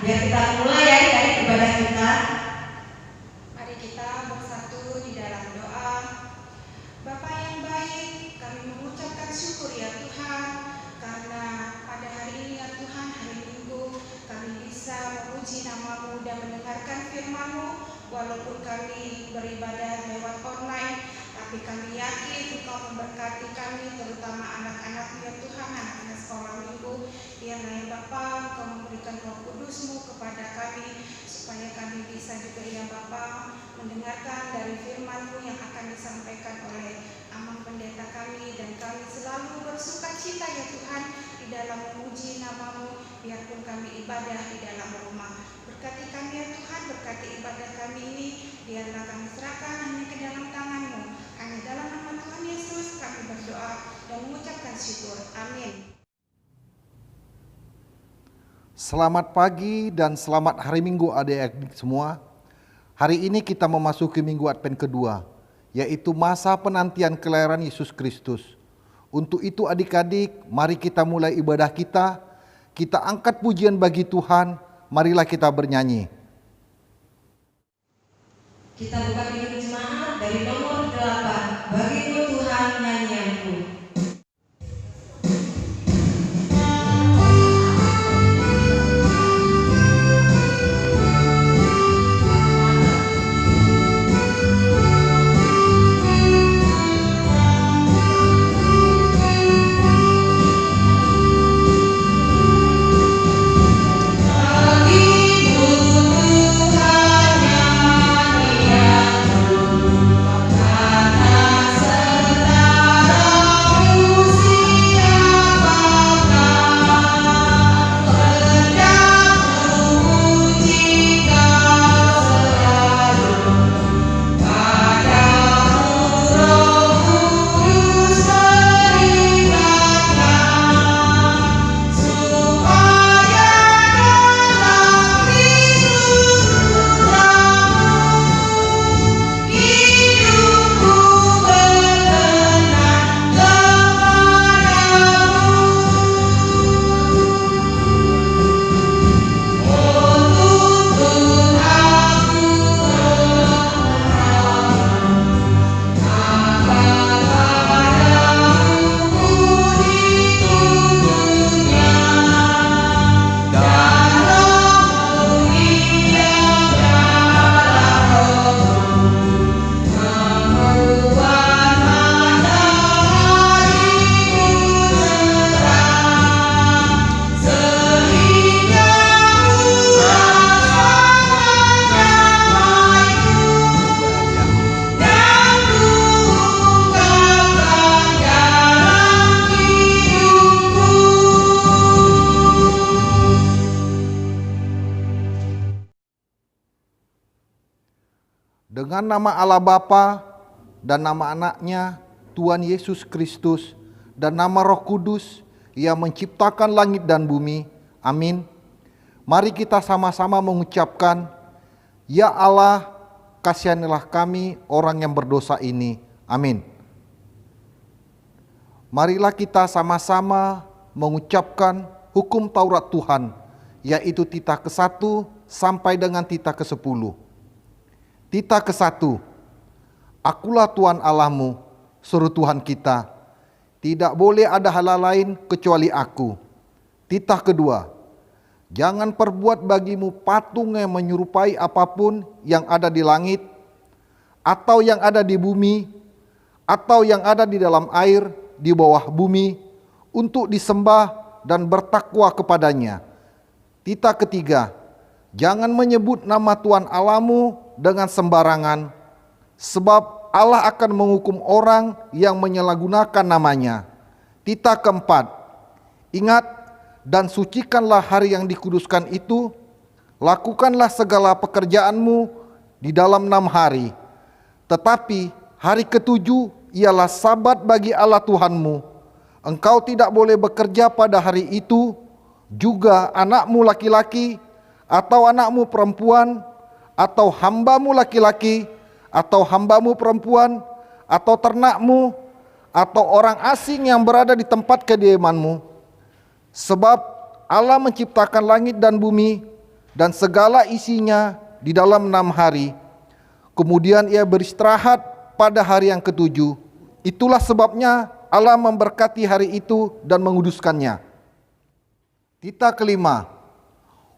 Biar kita mulai adik-adik ibadah kita. Mari kita bersatu di dalam doa. Bapa yang baik, kami mengucapkan syukur ya Tuhan, karena pada hari ini ya Tuhan, hari Minggu, kami bisa memuji nama-Mu dan mendengarkan firman-Mu, walaupun kami beribadah lewat online, tapi kami yakin Engkau memberkati kami, terutama anak-anak-Mu ya Tuhan, anak-anak sekolah minggu. Biarlah ya Bapa, Engkau memberikan Roh Kudus-Mu kepada kami, supaya kami bisa juga ya Bapa mendengarkan dari firman-Mu yang akan disampaikan oleh Amang Pendeta kami, dan kami selalu bersuka cita ya Tuhan di dalam memuji nama-Mu, biarpun kami ibadah di dalam rumah. Berkati kami ya Tuhan, berkati ibadah kami ini, biarlah kami serahkan hanya ke dalam tangan-Mu. Hanya dalam nama Tuhan Yesus kami berdoa dan mengucapkan syukur. Amin. Selamat pagi dan selamat hari Minggu adik-adik semua. Hari ini kita memasuki Minggu Advent kedua, yaitu masa penantian kelahiran Yesus Kristus. Untuk itu adik-adik, mari kita mulai ibadah kita. Kita angkat pujian bagi Tuhan, marilah kita bernyanyi. Kita buka pintu jemaat dari nomor 8. Bagimu Tuhan nyanyianku. Dengan nama Allah Bapa dan nama anaknya Tuhan Yesus Kristus dan nama Roh Kudus yang menciptakan langit dan bumi. Amin. Mari kita sama-sama mengucapkan, Ya Allah, kasihanilah kami orang yang berdosa ini. Amin. Marilah kita sama-sama mengucapkan hukum Taurat Tuhan, yaitu titah ke-1 sampai dengan titah ke-10. Titah ke-1, Akulah Tuhan Allahmu, seru Tuhan kita. Tidak boleh ada hala lain kecuali aku. Titah kedua, jangan perbuat bagimu patung yang menyerupai apapun yang ada di langit, atau yang ada di bumi, atau yang ada di dalam air, di bawah bumi, untuk disembah dan bertakwa kepadanya. Titah ketiga, jangan menyebut nama Tuhan Allahmu dengan sembarangan, sebab Allah akan menghukum orang yang menyalahgunakan namanya. Titah keempat, ingat dan sucikanlah hari yang dikuduskan itu, lakukanlah segala pekerjaanmu di dalam 6 hari. Tetapi hari ke-7 ialah sabat bagi Allah Tuhanmu. Engkau tidak boleh bekerja pada hari itu, juga anakmu laki-laki, atau anakmu perempuan, atau hambamu laki-laki, atau hambamu perempuan, atau ternakmu, atau orang asing yang berada di tempat kediamanmu. Sebab Allah menciptakan langit dan bumi dan segala isinya di dalam 6 hari. Kemudian ia beristirahat pada hari yang ketujuh. Itulah sebabnya Allah memberkati hari itu dan menguduskannya. Titah kelima,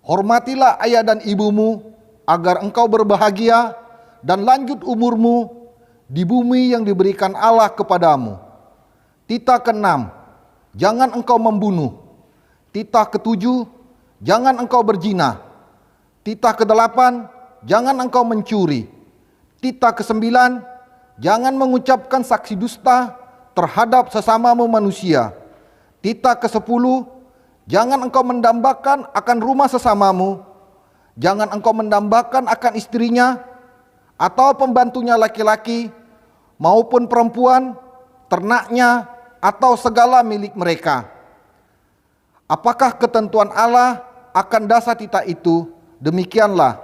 hormatilah ayah dan ibumu agar engkau berbahagia dan lanjut umurmu di bumi yang diberikan Allah kepadamu. Titah keenam, jangan engkau membunuh. Titah ketujuh, jangan engkau berzina. Titah kedelapan, jangan engkau mencuri. Titah kesembilan, jangan mengucapkan saksi dusta terhadap sesamamu manusia. Titah kesepuluh, jangan engkau mendambakan akan rumah sesamamu. Jangan engkau mendambakan akan istrinya atau pembantunya laki-laki maupun perempuan, ternaknya atau segala milik mereka. Apakah ketentuan Allah akan dasar titah itu? Demikianlah.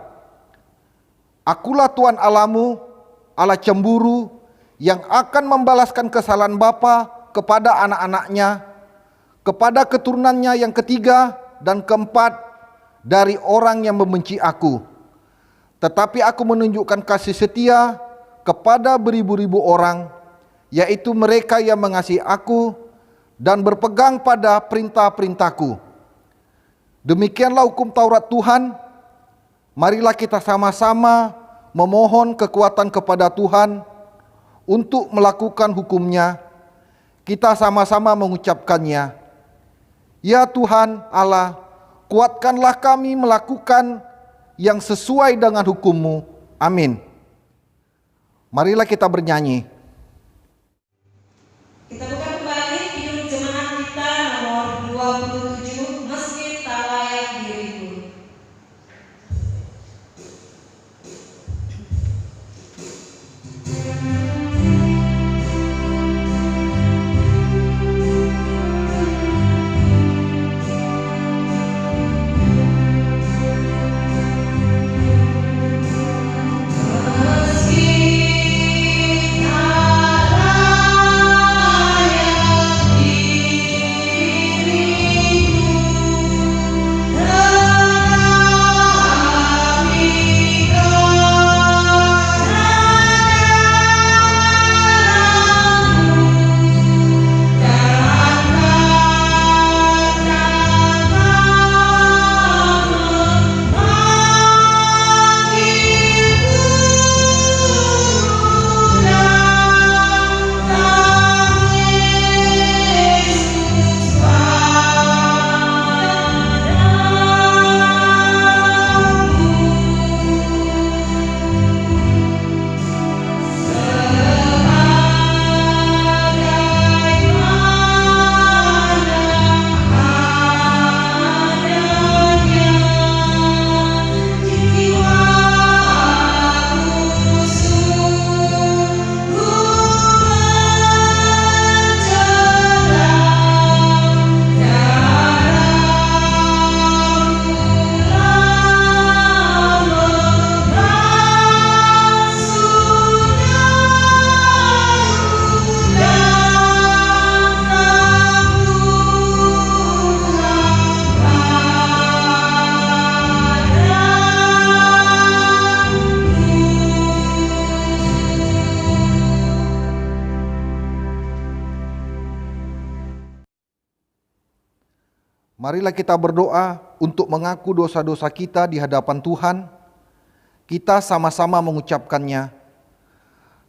Akulah Tuhan Allahmu, Allah cemburu, yang akan membalaskan kesalahan bapa kepada anak-anaknya, kepada keturunannya yang ketiga dan keempat dari orang yang membenci aku. Tetapi aku menunjukkan kasih setia kepada beribu-ribu orang, yaitu mereka yang mengasihi aku dan berpegang pada perintah-perintahku. Demikianlah hukum Taurat Tuhan. Marilah kita sama-sama memohon kekuatan kepada Tuhan untuk melakukan hukum-Nya. Kita sama-sama mengucapkannya. Ya Tuhan Allah, kuatkanlah kami melakukan yang sesuai dengan hukum-Mu. Amin. Marilah kita bernyanyi. Kita buka kembali hidup jemaat kita nomor 27, Meski Tak Layak Diriku. Marilah kita berdoa untuk mengaku dosa-dosa kita di hadapan Tuhan. Kita sama-sama mengucapkannya.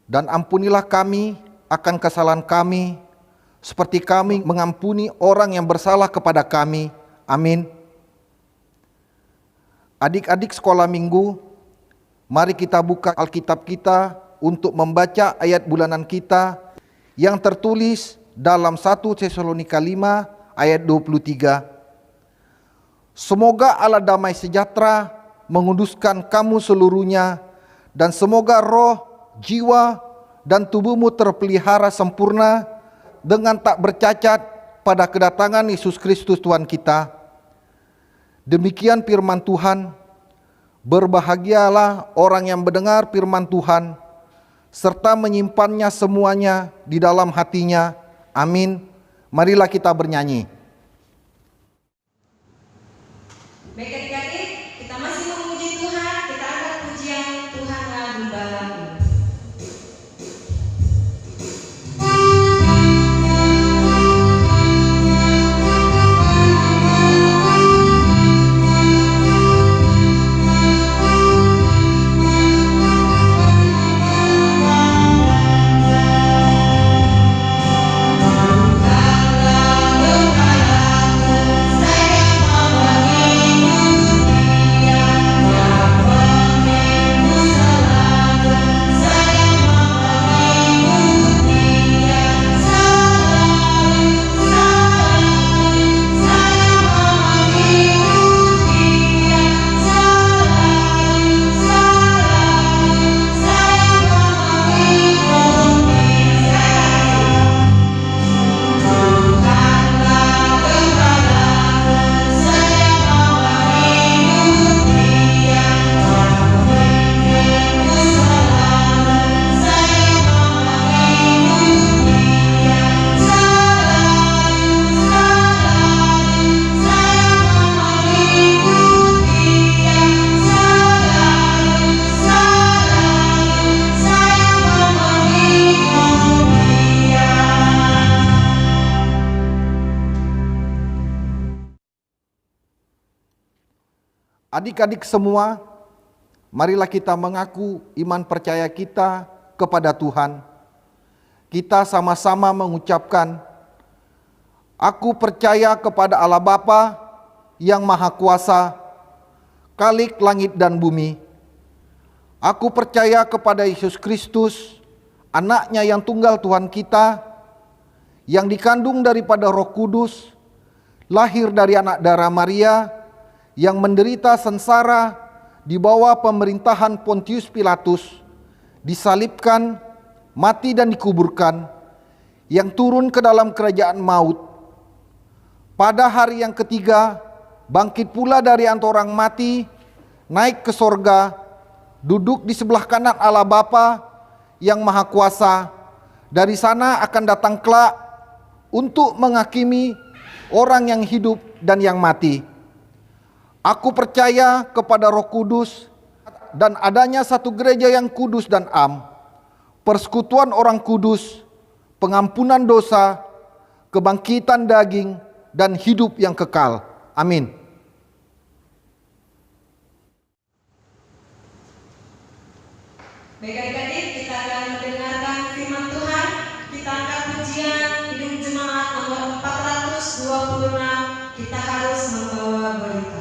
Dan ampunilah kami akan kesalahan kami, seperti kami mengampuni orang yang bersalah kepada kami. Amin. Adik-adik sekolah minggu, mari kita buka Alkitab kita untuk membaca ayat bulanan kita yang tertulis dalam 1 Tesalonika 5 ayat 23. Semoga Allah damai sejahtera menguduskan kamu seluruhnya, dan semoga roh, jiwa, dan tubuhmu terpelihara sempurna dengan tak bercacat pada kedatangan Yesus Kristus Tuhan kita. Demikian firman Tuhan. Berbahagialah orang yang mendengar firman Tuhan serta menyimpannya semuanya di dalam hatinya. Amin. Marilah kita bernyanyi. Baik adik-adik, kita masih Adik-adik semua, marilah kita mengaku iman percaya kita kepada Tuhan. Kita sama-sama mengucapkan, "Aku percaya kepada Allah Bapa yang Maha Kuasa, Khalik langit dan bumi. Aku percaya kepada Yesus Kristus, anaknya yang tunggal Tuhan kita, yang dikandung daripada Roh Kudus, lahir dari anak darah Maria, yang menderita sengsara di bawah pemerintahan Pontius Pilatus, disalibkan, mati dan dikuburkan, yang turun ke dalam kerajaan maut. Pada hari yang ketiga, bangkit pula dari antara orang mati, naik ke sorga, duduk di sebelah kanan Allah Bapa yang Maha Kuasa. Dari sana akan datang kelak untuk menghakimi orang yang hidup dan yang mati. Aku percaya kepada Roh Kudus dan adanya satu gereja yang kudus dan am, persekutuan orang kudus, pengampunan dosa, kebangkitan daging, dan hidup yang kekal. Amin." Baik adik-adik, kita akan mendengarkan firman Tuhan. Kita angkat pujian Hidup Jemaat nomor 426. Kita harus membawa berita.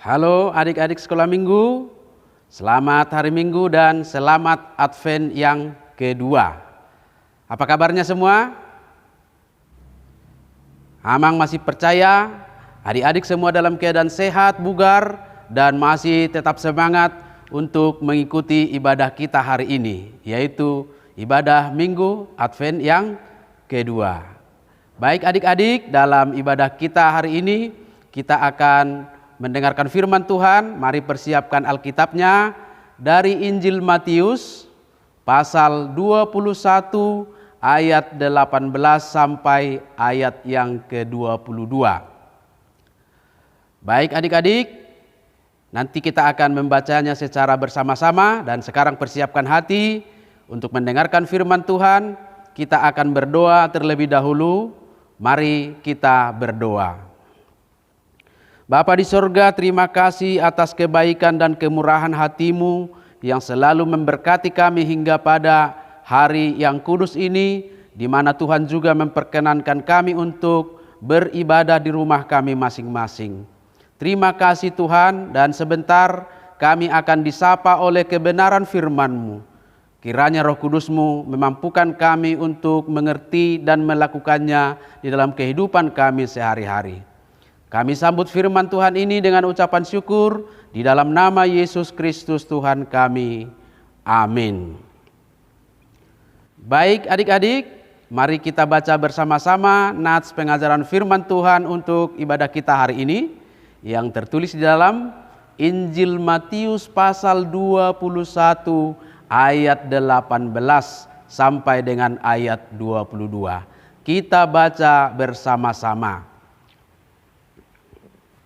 Halo adik-adik sekolah minggu, selamat hari minggu dan selamat Advent yang kedua. Apa kabarnya semua? Amang masih percaya adik-adik semua dalam keadaan sehat, bugar, dan masih tetap semangat untuk mengikuti ibadah kita hari ini, yaitu ibadah Minggu Advent yang kedua. Baik adik-adik, dalam ibadah kita hari ini kita akan mendengarkan firman Tuhan. Mari persiapkan Alkitabnya dari Injil Matius pasal 21 ayat 18 sampai ayat yang ke-22. Baik adik-adik, nanti kita akan membacanya secara bersama-sama, dan sekarang persiapkan hati untuk mendengarkan firman Tuhan. Kita akan berdoa terlebih dahulu. Mari kita berdoa. Bapa di sorga, terima kasih atas kebaikan dan kemurahan hati-Mu yang selalu memberkati kami hingga pada hari yang kudus ini, di mana Tuhan juga memperkenankan kami untuk beribadah di rumah kami masing-masing. Terima kasih Tuhan, dan sebentar kami akan disapa oleh kebenaran firman-Mu. Kiranya Roh Kudus-Mu memampukan kami untuk mengerti dan melakukannya di dalam kehidupan kami sehari-hari. Kami sambut firman Tuhan ini dengan ucapan syukur di dalam nama Yesus Kristus Tuhan kami. Amin. Baik adik-adik, mari kita baca bersama-sama nats pengajaran firman Tuhan untuk ibadah kita hari ini, yang tertulis di dalam Injil Matius pasal 21 ayat 18 sampai dengan ayat 22. Kita baca bersama-sama.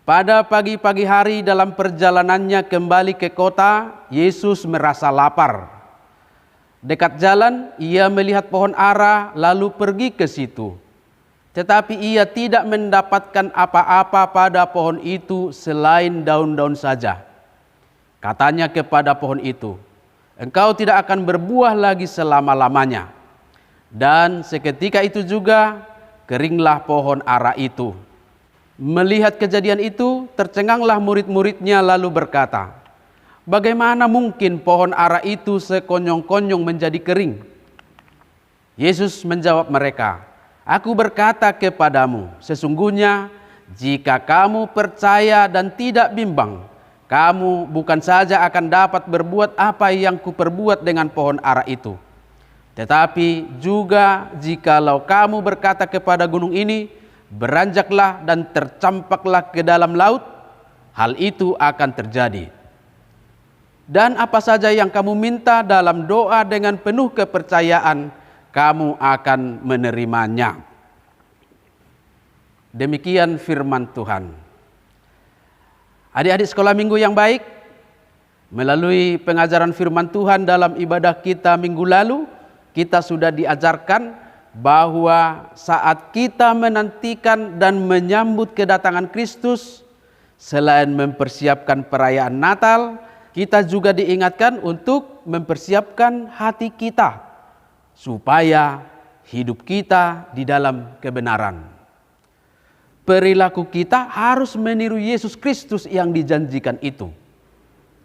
Pada pagi-pagi hari dalam perjalanannya kembali ke kota, Yesus merasa lapar. Dekat jalan, ia melihat pohon ara lalu pergi ke situ. Tetapi ia tidak mendapatkan apa-apa pada pohon itu selain daun-daun saja. Katanya kepada pohon itu, "Engkau tidak akan berbuah lagi selama-lamanya." Dan seketika itu juga keringlah pohon ara itu. Melihat kejadian itu, tercenganglah murid-muridnya lalu berkata, bagaimana mungkin pohon ara itu sekonyong-konyong menjadi kering? Yesus menjawab mereka, "Aku berkata kepadamu, sesungguhnya jika kamu percaya dan tidak bimbang, kamu bukan saja akan dapat berbuat apa yang kuperbuat dengan pohon ara itu, tetapi juga jikalau kamu berkata kepada gunung ini, beranjaklah dan tercampaklah ke dalam laut, hal itu akan terjadi. Dan apa saja yang kamu minta dalam doa dengan penuh kepercayaan, kamu akan menerimanya." Demikian firman Tuhan. Adik-adik sekolah minggu yang baik, melalui pengajaran firman Tuhan dalam ibadah kita minggu lalu, kita sudah diajarkan bahwa saat kita menantikan dan menyambut kedatangan Kristus, selain mempersiapkan perayaan Natal, kita juga diingatkan untuk mempersiapkan hati kita supaya hidup kita di dalam kebenaran. Perilaku kita harus meniru Yesus Kristus yang dijanjikan itu.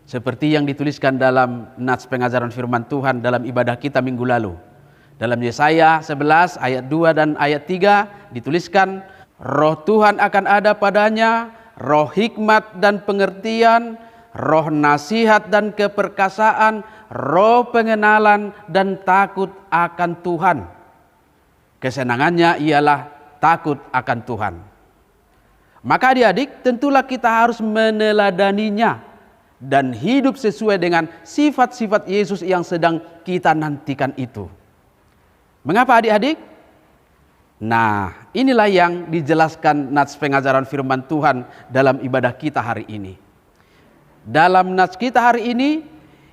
Seperti yang dituliskan dalam nats pengajaran firman Tuhan dalam ibadah kita minggu lalu. Dalam Yesaya 11 ayat 2 dan ayat 3 dituliskan, "Roh Tuhan akan ada padanya, roh hikmat dan pengertian, roh nasihat dan keperkasaan, roh pengenalan dan takut akan Tuhan." Kesenangannya ialah takut akan Tuhan. Maka adik-adik, tentulah kita harus meneladaninya dan hidup sesuai dengan sifat-sifat Yesus yang sedang kita nantikan itu. Mengapa adik-adik? Nah, inilah yang dijelaskan nats pengajaran firman Tuhan dalam ibadah kita hari ini. Dalam nats kita hari ini,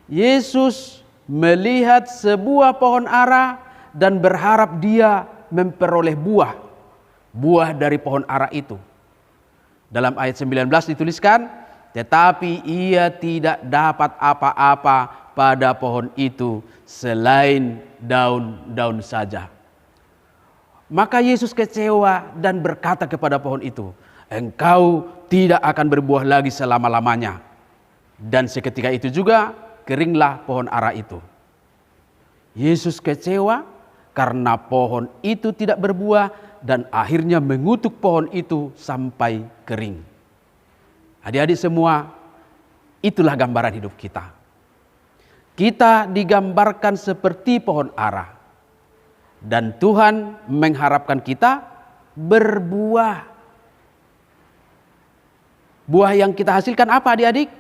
Yesus melihat sebuah pohon ara dan berharap dia memperoleh buah dari pohon ara itu. Dalam ayat 19 dituliskan, "Tetapi ia tidak dapat apa-apa pada pohon itu selain daun-daun saja." Maka Yesus kecewa dan berkata kepada pohon itu, "Engkau tidak akan berbuah lagi selama-lamanya." Dan seketika itu juga keringlah pohon ara itu. Yesus kecewa karena pohon itu tidak berbuah dan akhirnya mengutuk pohon itu sampai kering. Adik-adik semua, itulah gambaran hidup kita. Kita digambarkan seperti pohon ara. Dan Tuhan mengharapkan kita berbuah. Buah yang kita hasilkan apa adik-adik?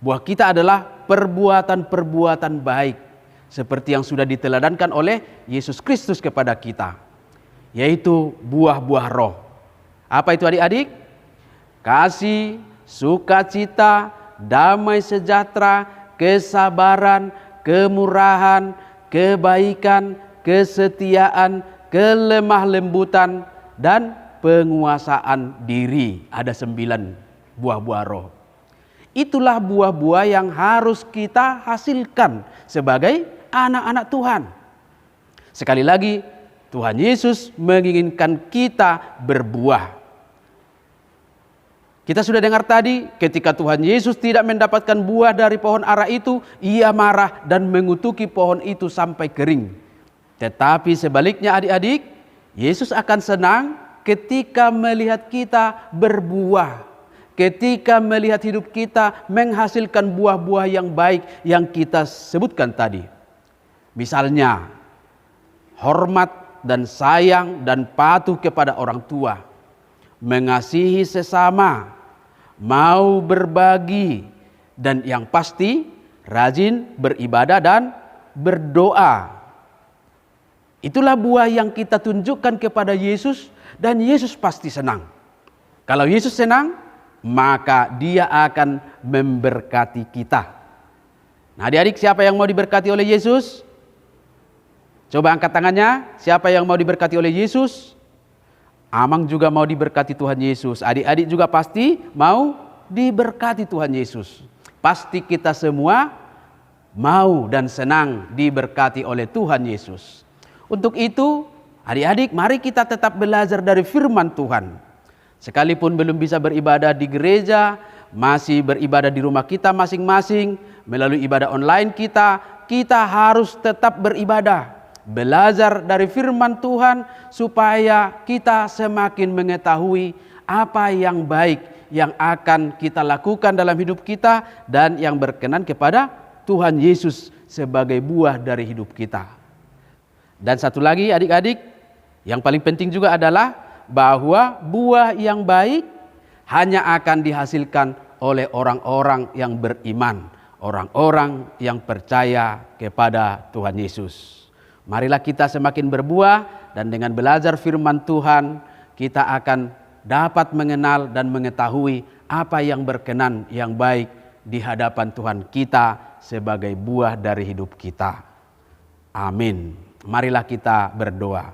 Buah kita adalah perbuatan-perbuatan baik. Seperti yang sudah diteladankan oleh Yesus Kristus kepada kita. Yaitu buah-buah roh. Apa itu adik-adik? Kasih, sukacita, damai sejahtera, kesabaran, kemurahan, kebaikan, kesetiaan, kelemah lembutan, dan penguasaan diri. Ada 9 buah-buah roh. Itulah buah-buah yang harus kita hasilkan sebagai anak-anak Tuhan. Sekali lagi, Tuhan Yesus menginginkan kita berbuah. Kita sudah dengar tadi, ketika Tuhan Yesus tidak mendapatkan buah dari pohon ara itu, ia marah dan mengutuki pohon itu sampai kering. Tetapi sebaliknya adik-adik, Yesus akan senang ketika melihat kita berbuah. Ketika melihat hidup kita menghasilkan buah-buah yang baik yang kita sebutkan tadi. Misalnya, hormat dan sayang dan patuh kepada orang tua, mengasihi sesama, mau berbagi, dan yang pasti rajin beribadah dan berdoa. Itulah buah yang kita tunjukkan kepada Yesus dan Yesus pasti senang. Kalau Yesus senang, maka dia akan memberkati kita. Nah adik-adik, siapa yang mau diberkati oleh Yesus? Coba angkat tangannya, siapa yang mau diberkati oleh Yesus? Amang juga mau diberkati Tuhan Yesus. Adik-adik juga pasti mau diberkati Tuhan Yesus. Pasti kita semua mau dan senang diberkati oleh Tuhan Yesus. Untuk itu, adik-adik, mari kita tetap belajar dari firman Tuhan. Sekalipun belum bisa beribadah di gereja, masih beribadah di rumah kita masing-masing, melalui ibadah online kita harus tetap beribadah. Belajar dari firman Tuhan supaya kita semakin mengetahui apa yang baik yang akan kita lakukan dalam hidup kita dan yang berkenan kepada Tuhan Yesus sebagai buah dari hidup kita. Dan satu lagi adik-adik, yang paling penting juga adalah bahwa buah yang baik hanya akan dihasilkan oleh orang-orang yang beriman, orang-orang yang percaya kepada Tuhan Yesus. Marilah kita semakin berbuah dan dengan belajar firman Tuhan kita akan dapat mengenal dan mengetahui apa yang berkenan, yang baik di hadapan Tuhan kita sebagai buah dari hidup kita. Amin. Marilah kita berdoa.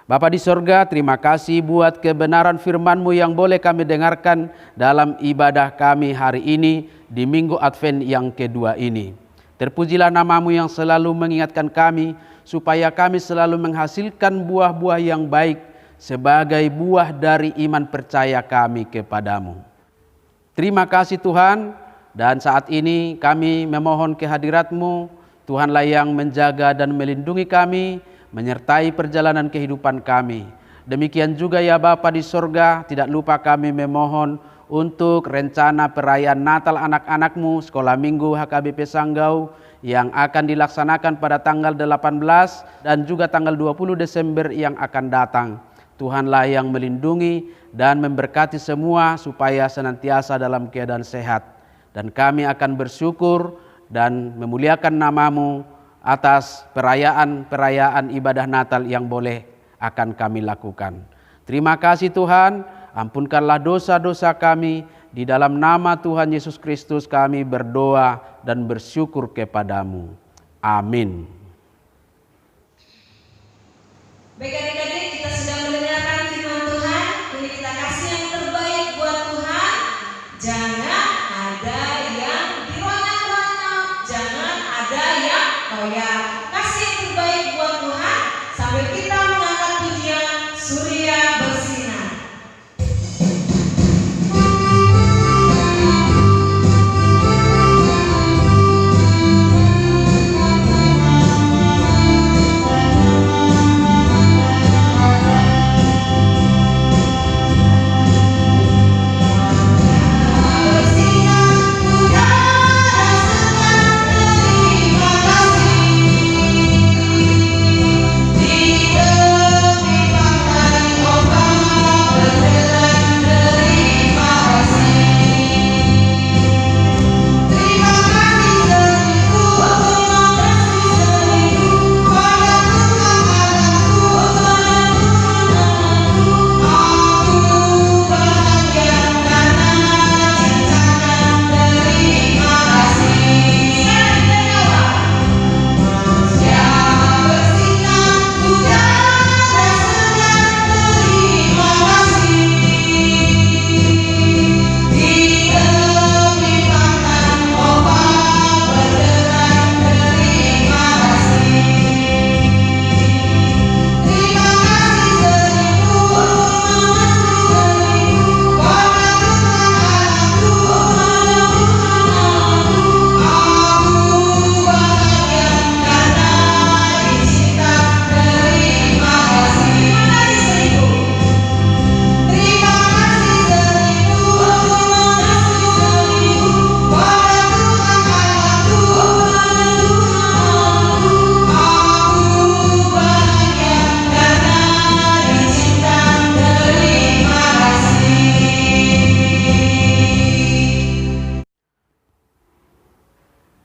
Bapa di sorga, terima kasih buat kebenaran firman-Mu yang boleh kami dengarkan dalam ibadah kami hari ini di Minggu Advent yang kedua ini. Terpujilah nama-Mu yang selalu mengingatkan kami supaya kami selalu menghasilkan buah-buah yang baik sebagai buah dari iman percaya kami kepadamu. Terima kasih Tuhan, dan saat ini kami memohon kehadirat-Mu. Tuhanlah yang menjaga dan melindungi kami, menyertai perjalanan kehidupan kami. Demikian juga ya Bapa di sorga, tidak lupa kami memohon untuk rencana perayaan Natal anak-anak-Mu Sekolah Minggu HKBP Sanggau yang akan dilaksanakan pada tanggal 18 dan juga tanggal 20 Desember yang akan datang. Tuhanlah yang melindungi dan memberkati semua supaya senantiasa dalam keadaan sehat. Dan kami akan bersyukur dan memuliakan nama-Mu atas perayaan ibadah Natal yang boleh akan kami lakukan. Terima kasih Tuhan, ampunkanlah dosa-dosa kami. Di dalam nama Tuhan Yesus Kristus kami berdoa dan bersyukur kepadamu. Amin. Baik adik-adik, kita sudah mendengarkan firman Tuhan. Ini kita kasih yang terbaik buat Tuhan. Jangan ada yang dironyok-ronyok, jangan ada yang koyak. Kasih yang terbaik buat Tuhan sambil kita mengangkat pujian Surya Bersinar.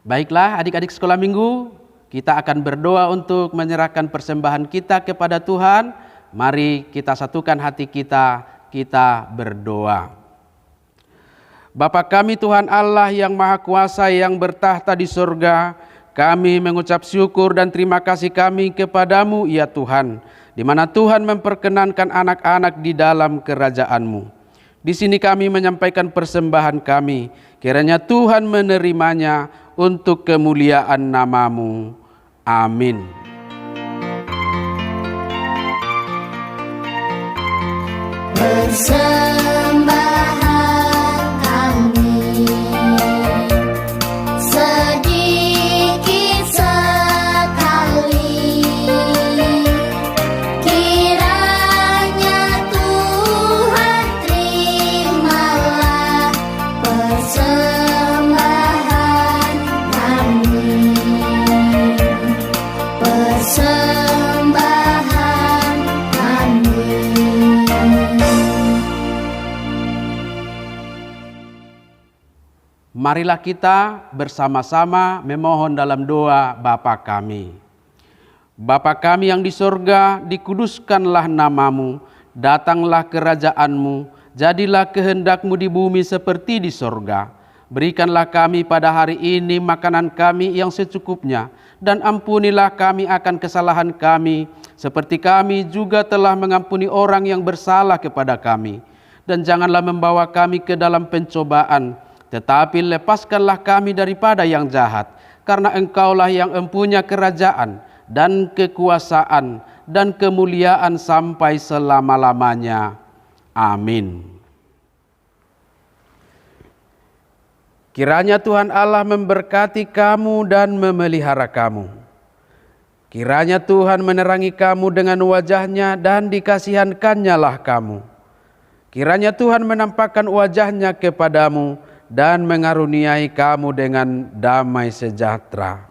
Baiklah adik-adik sekolah minggu, kita akan berdoa untuk menyerahkan persembahan kita kepada Tuhan. Mari kita satukan hati kita berdoa. Bapa kami Tuhan Allah yang Maha Kuasa yang bertahta di surga, kami mengucap syukur dan terima kasih kami kepadamu ya Tuhan, di mana Tuhan memperkenankan anak-anak di dalam kerajaan-Mu. Di sini kami menyampaikan persembahan kami, kiranya Tuhan menerimanya untuk kemuliaan nama-Mu. Amin. Persembahan kami Marilah kita bersama-sama memohon dalam doa Bapa kami. Bapa kami yang di sorga, dikuduskanlah namamu, datanglah kerajaanmu, jadilah kehendakmu di bumi seperti di sorga. Berikanlah kami pada hari ini makanan kami yang secukupnya, dan ampunilah kami akan kesalahan kami, seperti kami juga telah mengampuni orang yang bersalah kepada kami. Dan janganlah membawa kami ke dalam pencobaan, tetapi lepaskanlah kami daripada yang jahat, karena Engkaulah yang empunya kerajaan dan kekuasaan dan kemuliaan sampai selama-lamanya. Amin. Kiranya Tuhan Allah memberkati kamu dan memelihara kamu. Kiranya Tuhan menerangi kamu dengan wajah-Nya dan dikasihankan-Nya lah kamu. Kiranya Tuhan menampakkan wajah-Nya kepadamu dan mengaruniai kamu dengan damai sejahtera.